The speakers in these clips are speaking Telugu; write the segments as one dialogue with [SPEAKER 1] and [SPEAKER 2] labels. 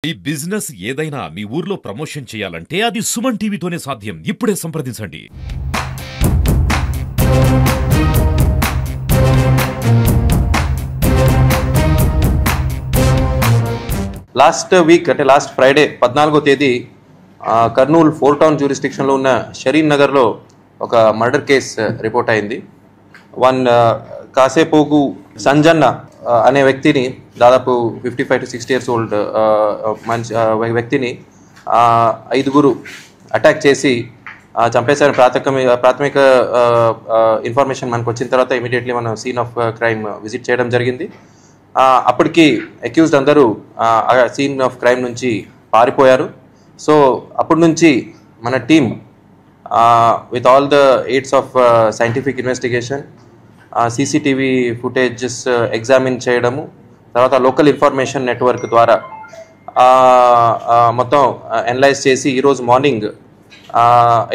[SPEAKER 1] ఈ బిజినెస్ ఏదైనా మీ ఊర్లో ప్రమోషన్ చేయాలంటే అది సుమన్ టీవీతోనే సాధ్యం. ఇప్పుడే సంప్రదించండి.
[SPEAKER 2] లాస్ట్ వీక్ అంటే లాస్ట్ ఫ్రైడే 14వ తేదీ కర్నూలు 4 టౌన్ జ్యూరిస్డిక్షన్లో ఉన్న షరీన్ నగర్లో ఒక మర్డర్ కేస్ రిపోర్ట్ అయింది. కాసేపోగు సంజన్న అనే వ్యక్తిని, దాదాపు 55 to 60 years ఓల్డ్ వ్యక్తిని 5గురు అటాక్ చేసి చంపేశారని ప్రాథమిక ఇన్ఫర్మేషన్ మనకు వచ్చిన తర్వాత ఇమీడియట్లీ మనం సీన్ ఆఫ్ క్రైమ్ విజిట్ చేయడం జరిగింది. అప్పటికి అక్యూజ్డ్ అందరూ సీన్ ఆఫ్ క్రైమ్ నుంచి పారిపోయారు. సో అప్పటి నుంచి మన team with all the AIDS of scientific investigation, CCTV footages examine చేయడము, తర్వాత లోకల్ ఇన్ఫర్మేషన్ నెట్వర్క్ ద్వారా మొత్తం అనలైజ్ చేసి ఈరోజు మార్నింగ్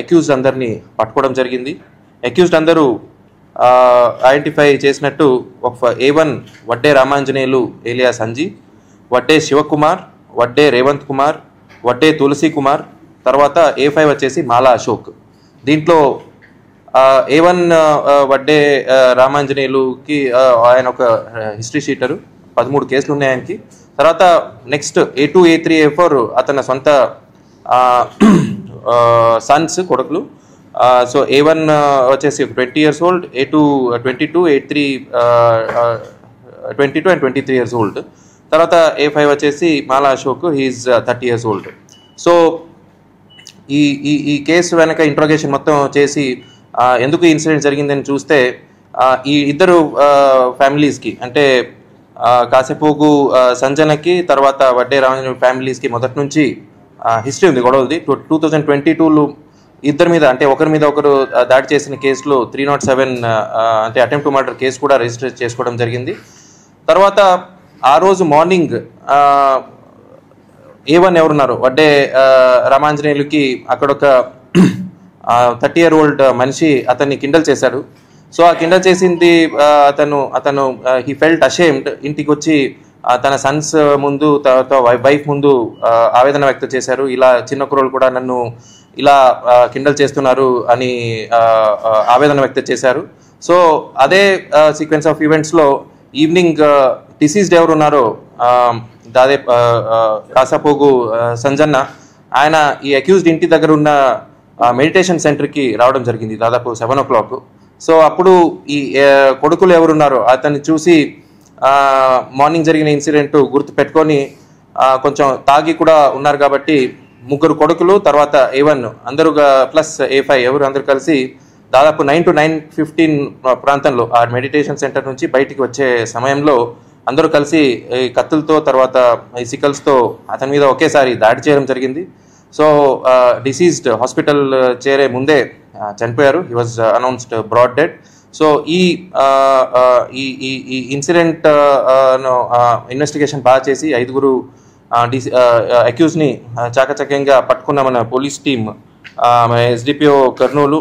[SPEAKER 2] అక్యూజ్డ్ అందరినీ పట్టుకోవడం జరిగింది. అక్యూజ్డ్ అందరూ ఐడెంటిఫై చేసినట్టు A1 వడ్డే రామాంజనేయులు ఏలియాస్ అంజీ, వడ్డే శివకుమార్, వడ్డే రేవంత్ కుమార్, వడ్డే తులసి కుమార్, తర్వాత A5 వచ్చేసి మాలా అశోక్. దీంట్లో A1 వడ్డే రామాంజనేయులుకి ఆయన ఒక హిస్టరీ షీటరు, 13 కేసులు ఉన్నాయి ఆయనకి. తర్వాత నెక్స్ట్ A2, A3, A4 అతని సొంత సన్స్, కొడుకులు. సో A1 వచ్చేసి 20 years old, A2 22, A3 22 and 23 years old. తర్వాత A5 వచ్చేసి Mala Ashok, he's 30 years old. So ఈ కేసు వెనక ఇంట్రోగేషన్ మొత్తం చేసి ఎందుకు ఇన్సిడెంట్ జరిగిందని చూస్తే, ఈ ఇద్దరు ఫ్యామిలీస్కి అంటే కాసేపోగు సంజనకి తర్వాత వడ్డే రామాంజనేయులు ఫ్యామిలీస్కి మొదటి నుంచి హిస్టరీ ఉంది, గొడవది. 2022లో ఇద్దరి మీద అంటే ఒకరి మీద ఒకరు దాడి చేసిన కేసులో 307 అంటే అటెంప్ట్ టు మర్డర్ కేసు కూడా రిజిస్టర్ చేసుకోవడం జరిగింది. తర్వాత ఆ రోజు మార్నింగ్ A1 ఎవరున్నారు వడ్డే రామాంజనేయులకి అక్కడ ఒక 30 year old మనిషి అతన్ని కిండల్ చేశాడు. సో ఆ కిండల్ చేసింది అతను హీ ఫెల్ట్ అషేమ్డ్. ఇంటికి వచ్చి తన సన్స్ ముందు, తర్వాత వైఫ్ ముందు ఆవేదన వ్యక్తం చేశారు. ఇలా చిన్న కుర్రోళ్ళు కూడా నన్ను ఇలా కిండల్ చేస్తున్నారు అని ఆవేదన వ్యక్తం చేశారు. సో అదే సీక్వెన్స్ ఆఫ్ ఈవెంట్స్లో ఈవినింగ్ డిసీజ్డ్ ఎవరు ఉన్నారో కాసాపోగు సంజన్న, ఆయన ఈ అక్యూజ్డ్ ఇంటి దగ్గర ఉన్న మెడిటేషన్ సెంటర్కి రావడం జరిగింది దాదాపు 7 o'clock. సో అప్పుడు ఈ కొడుకులు ఎవరున్నారో అతన్ని చూసి మార్నింగ్ జరిగిన ఇన్సిడెంట్ గుర్తు పెట్టుకొని, కొంచెం తాగి కూడా ఉన్నారు కాబట్టి 3 కొడుకులు తర్వాత A1 అందరూ ప్లస్ A5 ఎవరు అందరూ కలిసి దాదాపు 9 to 9:15 ప్రాంతంలో ఆ మెడిటేషన్ సెంటర్ నుంచి బయటికి వచ్చే సమయంలో అందరూ కలిసి ఈ కత్తులతో తర్వాత ఈ సికల్స్తో అతని మీద ఒకేసారి దాడి చేయడం జరిగింది. సో డిసీజ్డ్ హాస్పిటల్ చేరే ముందే చనిపోయారు. He was announced broad dead. So ఈ ఇన్సిడెంట్ ఇన్వెస్టిగేషన్ బాగా చేసి 5గురు అక్యూజ్ని చాకచక్యంగా పట్టుకున్న మన పోలీస్ టీమ్, SDPO కర్నూలు,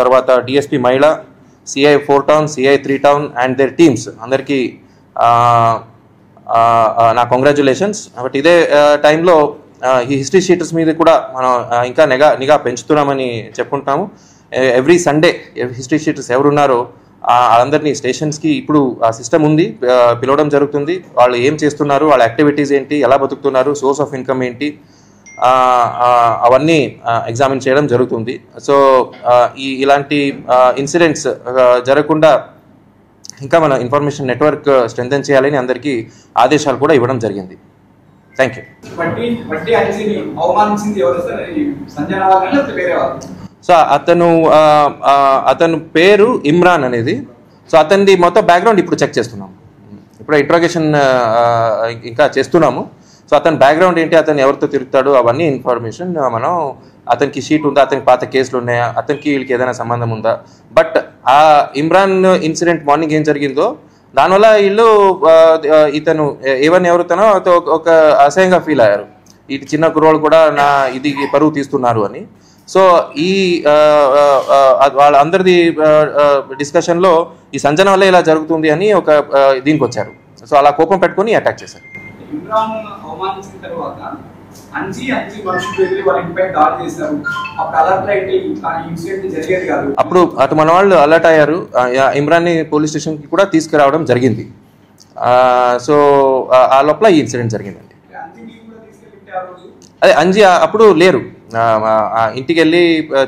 [SPEAKER 2] తర్వాత DSP మహిళ, CI 4 town, CI 3 town and their teams అందరికీ నా కంగ్రాచులేషన్స్. బట్ ఇదే టైంలో ఈ హిస్టరీ షీటర్స్ మీద కూడా మనం ఇంకా నిఘా పెంచుతున్నామని చెప్పుకుంటాము. ఎవ్రీ సండే హిస్టరీ షీటర్స్ ఎవరున్నారో వాళ్ళందరినీ స్టేషన్స్కి ఇప్పుడు ఆ సిస్టమ్ ఉంది, పిలవడం జరుగుతుంది. వాళ్ళు ఏం చేస్తున్నారు, వాళ్ళ యాక్టివిటీస్ ఏంటి, ఎలా బతుకుతున్నారు, సోర్స్ ఆఫ్ ఇన్కమ్ ఏంటి, అవన్నీ ఎగ్జామిన్ చేయడం జరుగుతుంది. సో ఇలాంటి ఇన్సిడెంట్స్ జరగకుండా ఇంకా మన ఇన్ఫర్మేషన్ నెట్వర్క్ స్ట్రెంథెన్ చేయాలని అందరికీ ఆదేశాలు కూడా ఇవ్వడం జరిగింది. Thank you. సో అతను పేరు ఇమ్రాన్ అనేది. సో అతనిది మొత్తం బ్యాక్గ్రౌండ్ ఇప్పుడు చెక్ చేస్తున్నాము, ఇప్పుడు ఇంట్రోగేషన్ ఇంకా చేస్తున్నాము. సో అతని బ్యాక్గ్రౌండ్ ఏంటి, అతను ఎవరితో తిరుగుతాడు, అవన్నీ ఇన్ఫర్మేషన్ మనం, అతనికి షీట్ ఉందా, అతనికి పాత కేసులు ఉన్నాయా, అతనికి వీళ్ళకి ఏదైనా సంబంధం ఉందా. బట్ ఆ ఇమ్రాన్ ఇన్సిడెంట్ మార్నింగ్ ఏం జరిగిందో దానివల్ల వీళ్ళు ఇతను A1 ఎవరుతానో ఒక అసహ్యంగా ఫీల్ అయ్యారు. ఇటు చిన్న కుర్రోళ్ళు కూడా ఇది పరువు తీస్తున్నారు అని. సో ఈ వాళ్ళందరిది డిస్కషన్లో ఈ సంజన వల్ల ఇలా జరుగుతుంది అని ఒక దీనికి వచ్చారు. సో అలా కోపం పెట్టుకొని అటాక్ చేశారు.
[SPEAKER 3] ఇమ్రాన్ అవమానించిన తర్వాత అంజీ మనుషులు వెళ్ళి వాళ్ళ ఇంటిపై దాడి చేశారు. అప్పుడు అలర్ట్ అయితే ఇన్సిడెంట్ జరిగేది కాదు.
[SPEAKER 2] అప్పుడు అటు మన వాళ్ళు అలర్ట్ అయ్యారు. ఇమ్రాన్ని పోలీస్ స్టేషన్కి కూడా తీసుకురావడం జరిగింది. సో ఆ లోపల ఈ ఇన్సిడెంట్ జరిగిందండి. అదే అంజీ అప్పుడు లేరు. ఇంటికి వెళ్ళి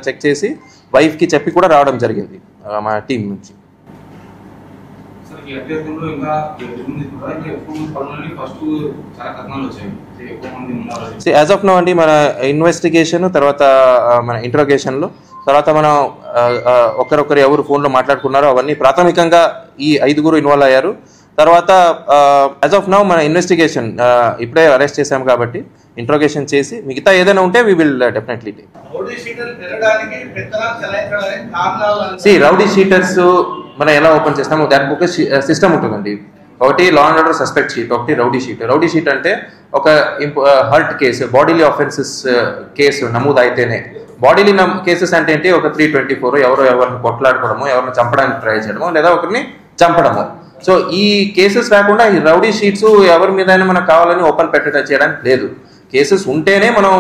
[SPEAKER 2] చెక్ చేసి వైఫ్కి చెప్పి కూడా రావడం జరిగింది మా టీం నుంచి. యాజ్ ఆఫ్ నౌ అండి మన ఇన్వెస్టిగేషన్ తర్వాత మన ఇంట్రోగేషన్లో తర్వాత మనం ఒకరొకరు ఎవరు ఫోన్లో మాట్లాడుకున్నారో అవన్నీ ప్రాథమికంగా ఈ 5 ఇన్వాల్వ్ అయ్యారు. తర్వాత యాజ్ ఆఫ్ నౌ మన ఇన్వెస్టిగేషన్ ఇప్పుడే అరెస్ట్ చేశాం కాబట్టి ఇంట్రోగేషన్ చేసి మిగతా ఏదైనా ఉంటే we will definitely take. Rowdy sheeters మనం ఎలా ఓపెన్ చేస్తాము దానికి ఒక సిస్టమ్ ఉంటుందండి. ఒకటి law and order suspect sheet, ఒకటి రౌడీ షీట్. రౌడీ షీట్ అంటే ఒక hurt case, bodily offences case నమోదు అయితేనే. బాడీలీ కేసెస్ అంటే ఏంటి, ఒక 324 ఎవరిని కొట్లాడుకోవడము, ఎవరిని చంపడానికి ట్రై చేయడము లేదా ఒకరిని చంపడము. సో ఈ కేసెస్ రాకుండా ఈ రౌడీ షీట్స్ ఎవరి మీదైనా మనకు కావాలని ఓపెన్ చేయడానికి లేదు. కేసెస్ ఉంటేనే మనం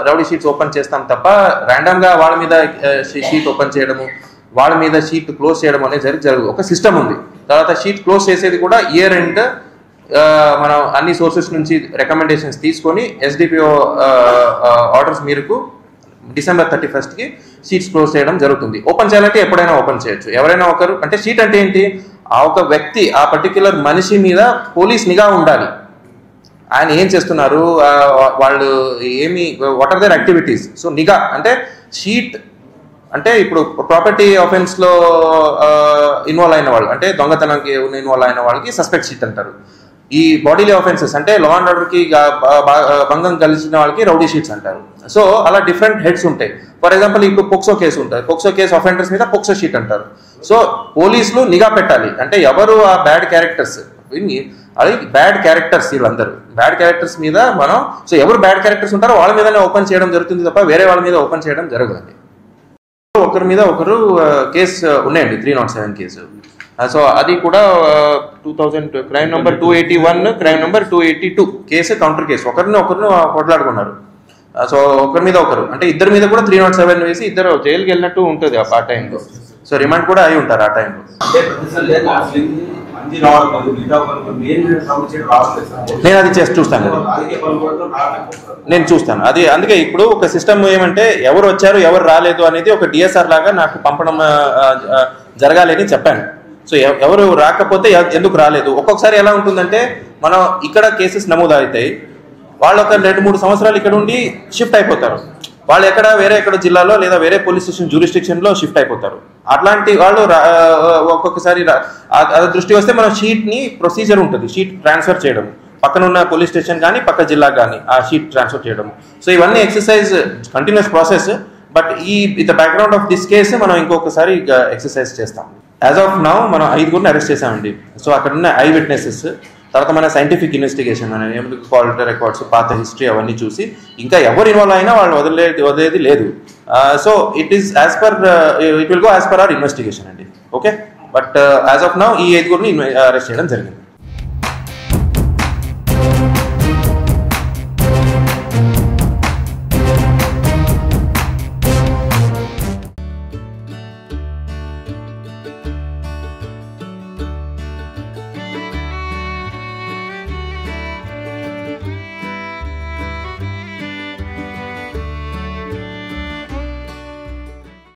[SPEAKER 2] రౌడీ షీట్స్ ఓపెన్ చేస్తాం తప్ప ర్యాండమ్గా వాళ్ళ మీద షీట్ ఓపెన్ చేయడము, వాళ్ళ మీద షీట్ క్లోజ్ చేయడం అనేది జరగదు. ఒక సిస్టమ్ ఉంది. తర్వాత షీట్ క్లోజ్ చేసేది కూడా ఇయర్ ఎండ్ మనం అన్ని సోర్సెస్ నుంచి రికమెండేషన్స్ తీసుకొని ఎస్డిపిఓ ఆర్డర్స్ మేరకు December 31st షీట్స్ క్లోజ్ చేయడం జరుగుతుంది. ఓపెన్ చేయాలంటే ఎప్పుడైనా ఓపెన్ చేయొచ్చు. ఎవరైనా ఒకరు అంటే షీట్ అంటే ఏంటి, ఆ ఒక వ్యక్తి ఆ పర్టిక్యులర్ మనిషి మీద పోలీస్ నిఘా ఉండాలి. ఆయన ఏం చేస్తున్నారు, వాళ్ళు ఏమి, what are their activities. So నిఘా అంటే షీట్ అంటే ఇప్పుడు ప్రాపర్టీ ఆఫెన్స్లో ఇన్వాల్వ్ అయిన వాళ్ళు అంటే దొంగతనానికి ఇన్వాల్వ్ అయిన వాళ్ళకి సస్పెక్ట్ షీట్ అంటారు. ఈ బాడీలీ ఆఫెన్సెస్ అంటే లా అండ్ ఆర్డర్కి భంగం కలిసిన వాళ్ళకి రౌడీ షీట్స్ అంటారు. సో అలా డిఫరెంట్ హెడ్స్ ఉంటాయి. ఫర్ ఎగ్జాంపుల్ ఇప్పుడు పోక్సో కేసు ఉంటుంది. పోక్సో కేసు ఆఫెండర్స్ మీద పోక్సో షీట్ అంటారు. సో పోలీసులు నిఘా పెట్టాలి. అంటే ఎవరు ఆ బ్యాడ్ క్యారెక్టర్స్, అది బ్యాడ్ క్యారెక్టర్స్, వీళ్ళందరూ బ్యాడ్ క్యారెక్టర్స్ మీద మనం సో ఎవరు బ్యాడ్ క్యారెక్టర్స్ ఉంటారో వాళ్ళ మీదనే ఓపెన్ చేయడం జరుగుతుంది తప్ప వేరే వాళ్ళ మీద ఓపెన్ చేయడం జరగదండి. ఒకరి మీద ఒకరు కేసు ఉన్నాయండి, 307 కేసు. సో అది కూడా 2000 crime number 281, crime number 282 case counter case. ఒకరిని కొట్లాడుకున్నారు. సో ఒకరి మీద ఒకరు అంటే ఇద్దరి మీద కూడా 307 వేసి ఇద్దరు జైలుకి వెళ్ళినట్టు ఉంటుంది ఆ టైంలో. సో రిమాండ్ కూడా అయి ఉంటారు ఆ టైంలో. నేను అది చూస్తాను, నేను చూస్తాను అది. అందుకే ఇప్పుడు ఒక సిస్టమ్ ఏమంటే ఎవరు వచ్చారు ఎవరు రాలేదు అనేది ఒక డిఎస్ఆర్ లాగా నాకు పంపడం జరగాలి అని చెప్పాను. సో ఎవరు రాకపోతే ఎందుకు రాలేదు. ఒక్కొక్కసారి ఎలా ఉంటుందంటే మనం ఇక్కడ కేసెస్ నమోదు అవుతాయి, వాళ్ళు ఒక 2-3 సంవత్సరాలు ఇక్కడ ఉండి షిఫ్ట్ అయిపోతారు. వాళ్ళు వేరే జిల్లాలో లేదా వేరే పోలీస్ స్టేషన్ జ్యూరిస్డిక్షన్లో షిఫ్ట్ అయిపోతారు. అట్లాంటి వాళ్ళు ఒక్కొక్కసారి అది దృష్టి వస్తే మన షీట్ని ప్రొసీజర్ ఉంటుంది, షీట్ ట్రాన్స్ఫర్ చేయడం, పక్కనున్న పోలీస్ స్టేషన్ కానీ పక్క జిల్లా కానీ ఆ షీట్ ట్రాన్స్ఫర్ చేయడం. సో ఇవన్నీ exercise continuous process. But with the background of this case మనం ఇంకొకసారి ఎక్సర్సైజ్ చేస్తాం. యాజ్ ఆఫ్ నౌ మనం 5 అరెస్ట్ చేసామండి. సో అక్కడ ఉన్న ఐ విట్నెసెస్, తర్వాత మన సైంటిఫిక్ ఇన్వెస్టిగేషన్ క్వాలిటీ రికార్డ్స్, పాత హిస్టరీ అవన్నీ చూసి ఇంకా ఎవరు ఇన్వాల్వ్ అయినా వాళ్ళు వదిలేది లేదు. So it will go as per our investigation అండి. Okay, but as of now ఈ 5 అరెస్ట్ చేయడం జరిగింది.